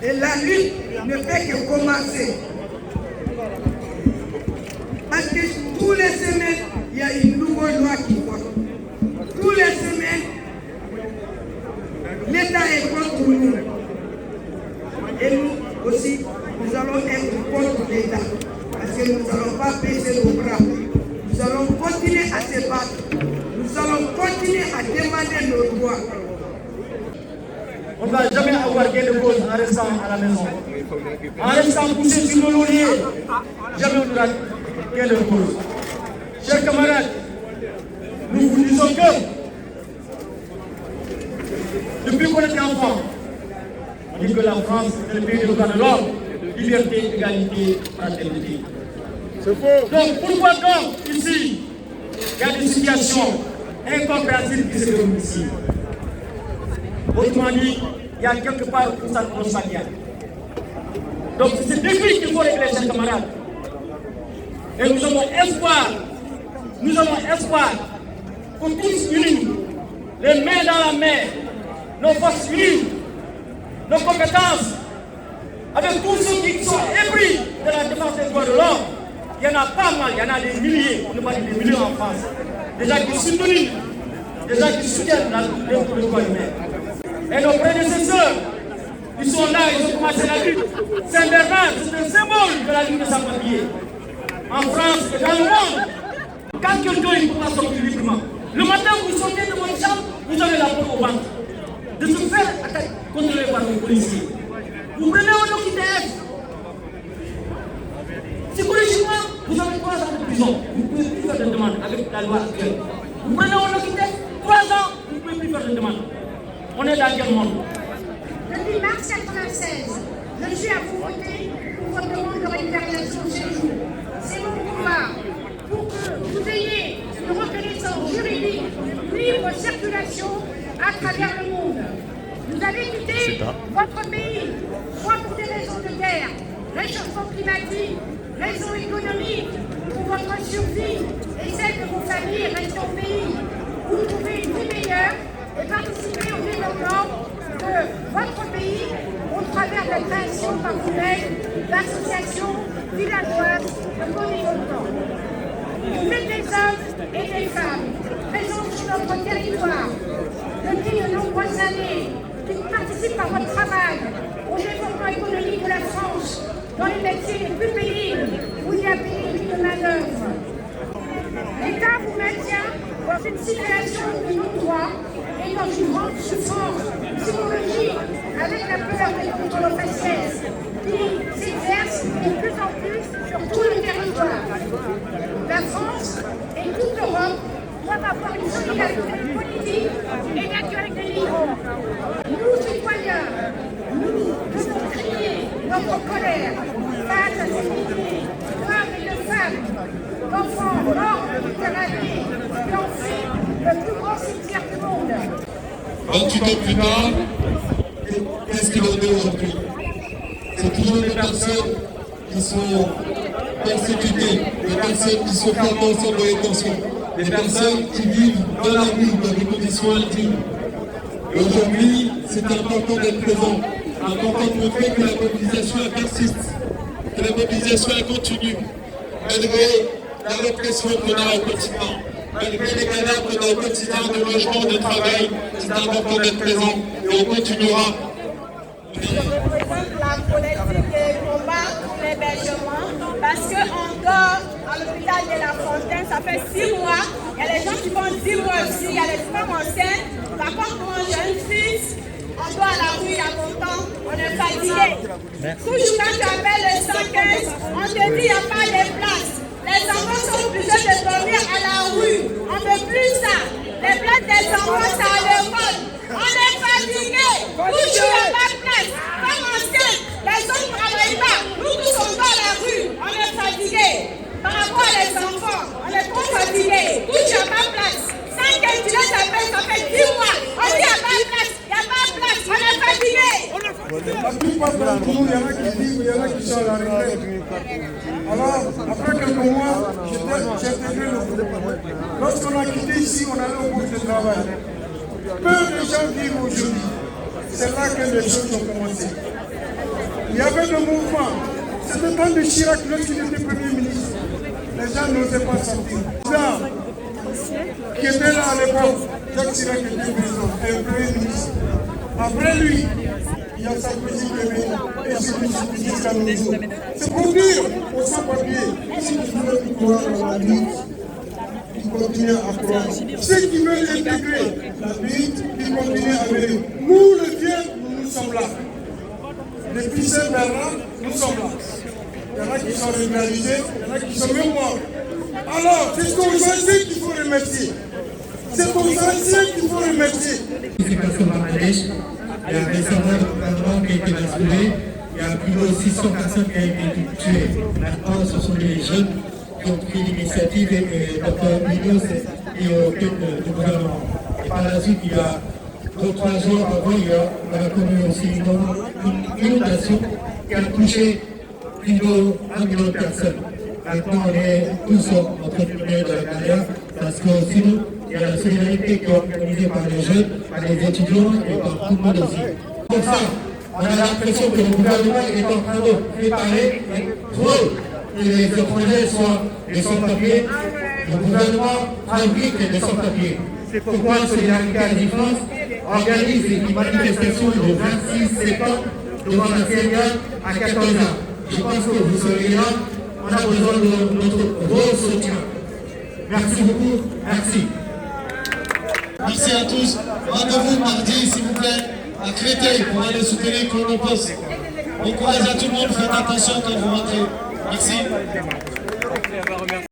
Et la lutte ne fait que commencer. Parce que tous les semaines, il y a une nouvelle loi qui vote. Tous les semaines, l'État est contre nous. Et nous aussi, nous allons être contre l'État. Parce que nous n'allons pas baisser nos bras. Nous allons continuer à se battre. Nous allons continuer à demander nos droits. On ne va jamais avoir gain de cause en restant à la maison. En restant poussé sur nos lauriers, jamais on n'aura gain de cause. Chers camarades, nous vous disons que depuis qu'on était enfant, on dit que la France est le pays de droits de l'homme, liberté, égalité, fraternité. C'est faux. Donc pourquoi donc ici, il y a des situations incompréhensibles qui se déroulent ici? Autrement dit, il y a quelque part où ça ne marche pas bien. Donc c'est ce défi qu'il faut régler, chers camarades. Et nous avons espoir pour tous unis, les mains dans la main, nos forces unies, nos compétences, avec tous ceux qui sont épris de la défense des droits de l'homme. Il y en a pas mal, il y en a des milliers, on ne pas des millions en France. Des gens qui soutiennent, des gens qui soutiennent la lutte des droits humains. Et nos prédécesseurs, ils sont là, ils ont commencé la lutte. Saint-Bernard, c'est un symbole de la lutte de sans-papiers. En France et dans le monde, quand quelqu'un ne peut pas sortir librement, le matin vous sortez de votre chambre, vous avez la peau au ventre. De se faire contrôler par les policiers. Vous prenez un OQTF. Psychologiquement, vous avez 3 ans de prison. Vous ne pouvez plus faire de demande avec la loi actuelle. Vous prenez un OQTF, 3 ans, vous ne pouvez plus faire de demande. On est dans quel monde? Depuis mars 1996, je suis à vous voter pour votre demande de régularisation de séjour. C'est mon combat pour que vous ayez une reconnaissance juridique, libre circulation à travers le monde. Vous avez quitté votre pays, soit pour des raisons de guerre, réchauffement climatique, raisons économiques, pour votre survie et celle de vos familles restent au pays. Vous trouvez une vie meilleure et participer au développement de votre pays au travers de la création par vous-même d'associations villageoises de communicants. Vous êtes des hommes et des femmes présents sur notre territoire depuis de nombreuses années qui participent par votre travail au développement économique de la France dans les métiers les plus pénibles où il y a pénurie de main-d'œuvre. L'État vous maintient dans une situation de non-droit et dans une grande souffrance psychologique avec la peur des contrôles aux faciès qui s'exercent de plus en plus sur tout le territoire. La France et toute l'Europe doivent avoir une solidarité politique et naturelle des migrants. Nous, citoyens, nous devons crier notre colère face à ces milliers d'hommes et de femmes, d'enfants morts de Méditerranée, qui ont fait le plus grand cimetière du monde. 28 ans plus tard, qu'est-ce qu'il en est aujourd'hui? C'est toujours des personnes qui sont persécutées, des personnes qui sont fermées en centre de rétention, des personnes qui vivent dans la rue, dans des conditions indignes. Et aujourd'hui, c'est important d'être présent, important de montrer que la mobilisation persiste, que la mobilisation continue, malgré la répression qu'on a au quotidien. Malgré les cadavres qu'on a au quotidien de logement, de travail, c'est important d'être présent et on continuera. Je représente la politique des combats pour l'hébergement parce qu'en dehors, à l'hôpital de La Fontaine, ça fait 6 mois. Il y a les gens qui font 10 mois aussi, il y a les femmes enceintes. Par contre, moi, j'ai une fille, on doit à la rue il y a longtemps, on est fatigué. Toujours quand tu appelles le 115, on te dit qu'il n'y a pas de place. Les enfants sont obligés de dormir à la rue. On ne veut plus ça. Les places des enfants, c'est à l'école. On est fatigué. Toujours il n'y a pas de place. Comme enceinte, les hommes ne travaillent pas. Nous tous on va à la rue. On est fatigués. Par rapport à les enfants, on est trop fatigués. Toujours il n'y a pas de place. 5 étudiants, ça fait 10 mois. On dit qu'il n'y a pas de place. Il n'y a pas de place. On est fatigués. La plupart d'entre nous, il y en a qui vivent, il y en a qui sont à la retraite. Alors, après quelques mois, j'ai intégré le groupe. Lorsqu'on a quitté ici, on allait au groupe de travail. Peu de gens vivent aujourd'hui. C'est là que les choses ont commencé. Il y avait le mouvement. C'était le temps de Chirac lorsqu'il était Premier ministre. Les gens n'osaient pas sortir. Qui était là à l'époque, Jacques Chirac était président et le Premier ministre. Après lui, il y a Sarkozy qui est venu et c'est jusqu'à nos jours. C'est pour dire aux sans-papiers, si vous voulez croire dans la lutte, ils continuent à croire. Ceux qui veulent intégrer la lutte, ils continuent à venir. Nous, les vieux, nous sommes là. Les puissants d'Arra, nous sommes là. Il y en a qui sont régularisés, il y en a qui sont même morts. Alors, c'est aux anciens qu'il faut remercier. C'est aux anciens qu'il faut remercier. C'est parce qu'au Bangladesh, il y a récemment un gouvernement qui a été basculé, il y a plus de 600 personnes qui ont été tuées. Maintenant, ce sont les jeunes qui ont pris l'initiative et Dr. Minos est au tête du gouvernement. Et par la suite, il y a 2 ou 3 jours avant, on a connu aussi une inondation qui a touché plus de 1 million de personnes. Maintenant, on est tous entre guillemets de la galère parce que sinon, il y a la solidarité qui est organisée par les jeunes, par les étudiants et par tout le monde aussi. Pour ça, on a l'impression que le gouvernement est en train de préparer trop que les étrangers soient des sans-papiers. Le gouvernement fabrique des sans-papiers. C'est pourquoi Solidarité à Défense organise une manifestation le 26 septembre devant la CIA à 14 h. Je pense que vous serez là. On a besoin de votre soutien. Merci beaucoup. Merci. Merci à tous. Rendez-vous mardi, s'il vous plaît, à Créteil pour aller soutenir Chronopost. Bon courage à tout le monde. Faites attention quand vous rentrez. Merci.